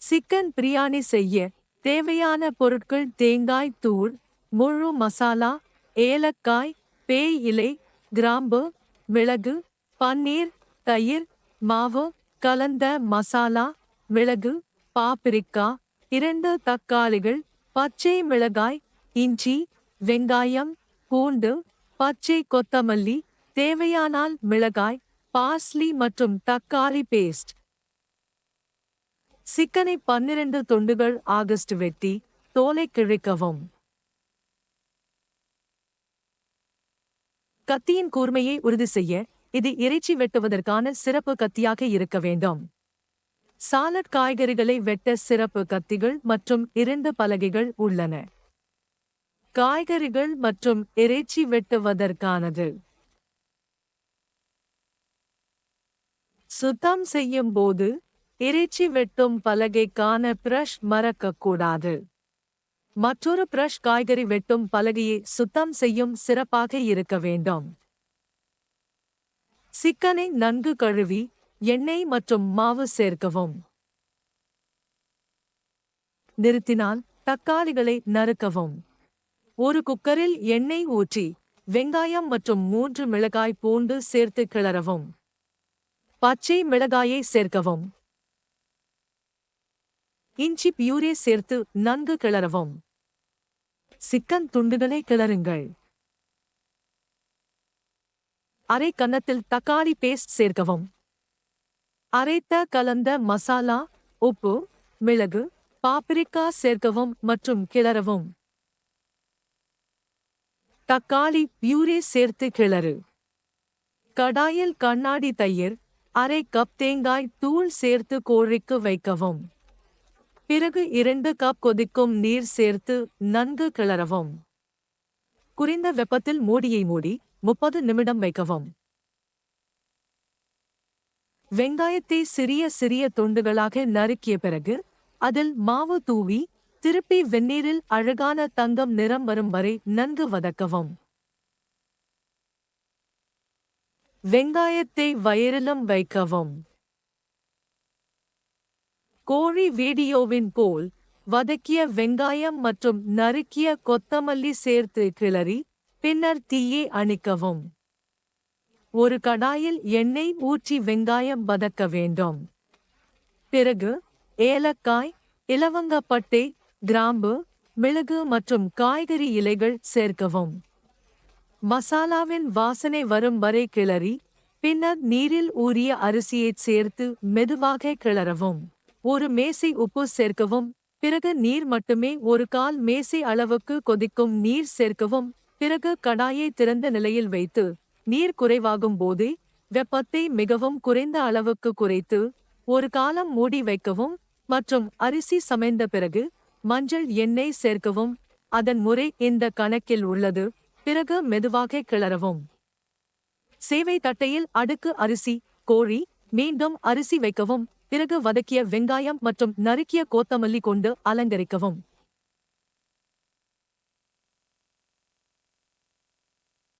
Chicken biryani செய்ய தேவையான பொருட்கள்: தேங்காய் தூள், முழு மசாலா, ஏலக்காய், பேய் இலை, கிராம்பு, மிளகு, பன்னீர், தயிர், மாவு, கலந்த மசாலா, மிளகு, பாப்பிரிக்கா, 2 தக்காளிகள், பச்சை மிளகாய், இஞ்சி, வெங்காயம், பூண்டு, பச்சை கொத்தமல்லி, தேவையானால் மிளகாய், பார்ஸ்லி மற்றும் தக்காளி பேஸ்ட். சிக்கனை 12 துண்டுகள் ஆகஸ்ட் வெட்டி தோலை கிழிக்கவும். கத்தியின் கூர்மையை உறுதி செய்ய இது இறைச்சி வெட்டுவதற்கான சிறப்பு கத்தியாக இருக்க வேண்டும். சாலட் காய்கறிகளை வெட்ட சிறப்பு கத்திகள் மற்றும் 2 பலகைகள் உள்ளன. காய்கறிகள் மற்றும் இறைச்சி வெட்டுவதற்கானது. சுத்தம் செய்யும் போது இறைச்சி வெட்டும் பலகைக்கான பிரஷ் மறக்கக்கூடாது. மற்றொரு பிரஷ் காய்கறி வெட்டும் பலகையை சுத்தம் செய்யும் சிறப்பாக இருக்க வேண்டும். சிக்கனை நன்கு கழுவி எண்ணெய் மற்றும் மாவு சேர்க்கவும். நிறுத்தினால் தக்காளிகளை நறுக்கவும். ஒரு குக்கரில் எண்ணெய் ஊற்றி வெங்காயம் மற்றும் 3 மிளகாய் பூண்டு சேர்த்து கிளறவும். பச்சை மிளகாயை சேர்க்கவும். இஞ்சி பியூரே சேர்த்து நன்கு கிளறவும். சிக்கன் துண்டுகளை கிளறுங்கள். அரை கன்னத்தில் தக்காளி பேஸ்ட் சேர்க்கவும். அரைத்த கலந்த மசாலா, உப்பு, மிளகு, பாப்பிரிக்கா சேர்க்கவும் மற்றும் கிளறவும். தக்காளி பியூரே சேர்த்து கிளறு. கடாயில் கண்ணாடி தயிர், அரை கப் தேங்காய் தூள் சேர்த்து கோழிக்கு வைக்கவும். பிறகு 2 கப் கொதிக்கும் நீர் சேர்த்து நன்கு கிளறவும். குறைந்த வெப்பத்தில் மூடியை மூடி 30 நிமிடம் வைக்கவும். வெங்காயத்தை சிறிய சிறிய துண்டுகளாக நறுக்கிய பிறகு அதில் மாவு தூவி திருப்பி வெந்நீரில் அழகான தங்கம் நிறம் வரும் வரை நன்கு வதக்கவும். வெங்காயத்தை வயிறிலும் வைக்கவும். கோழி வீடியோவின் போல் வதக்கிய வெங்காயம் மற்றும் நறுக்கிய கொத்தமல்லி சேர்த்து கிளறி பின்னர் தீயை அணைக்கவும். ஒரு கடாயில் எண்ணெய் ஊற்றி வெங்காயம் வதக்க வேண்டும். பிறகு ஏலக்காய், இலவங்கப்பட்டை, கிராம்பு, மிளகு மற்றும் காய்கறி இலைகள் சேர்க்கவும். மசாலாவின் வாசனை வரும் வரை கிளறி பின்னர் நீரில் ஊறிய அரிசியை சேர்த்து மெதுவாக கிளறவும். ஒரு மேசை உப்பு சேர்க்கவும். பிறகு நீர் மட்டுமே 1/4 மேசை அளவுக்கு கொதிக்கும் நீர் சேர்க்கவும். பிறகு கடாயை திறந்த நிலையில் வைத்து நீர் குறைவாகும் போதே வெப்பத்தை மிகவும் குறைந்த அளவுக்கு குறைத்து ஒரு காலம் மூடி வைக்கவும் மற்றும் அரிசி சமைந்த பிறகு மஞ்சள் எண்ணெய் சேர்க்கவும். அதன் முறை இந்த கணக்கில் உள்ளது. பிறகு மெதுவாக கிளறவும். சேவை தட்டையில் அடுக்கு அரிசி, கோழி, மீண்டும் அரிசி வைக்கவும். பிறகு வதக்கிய வெங்காயம் மற்றும் நறுக்கிய கொத்தமல்லி கொண்டு அலங்கரிக்கவும்.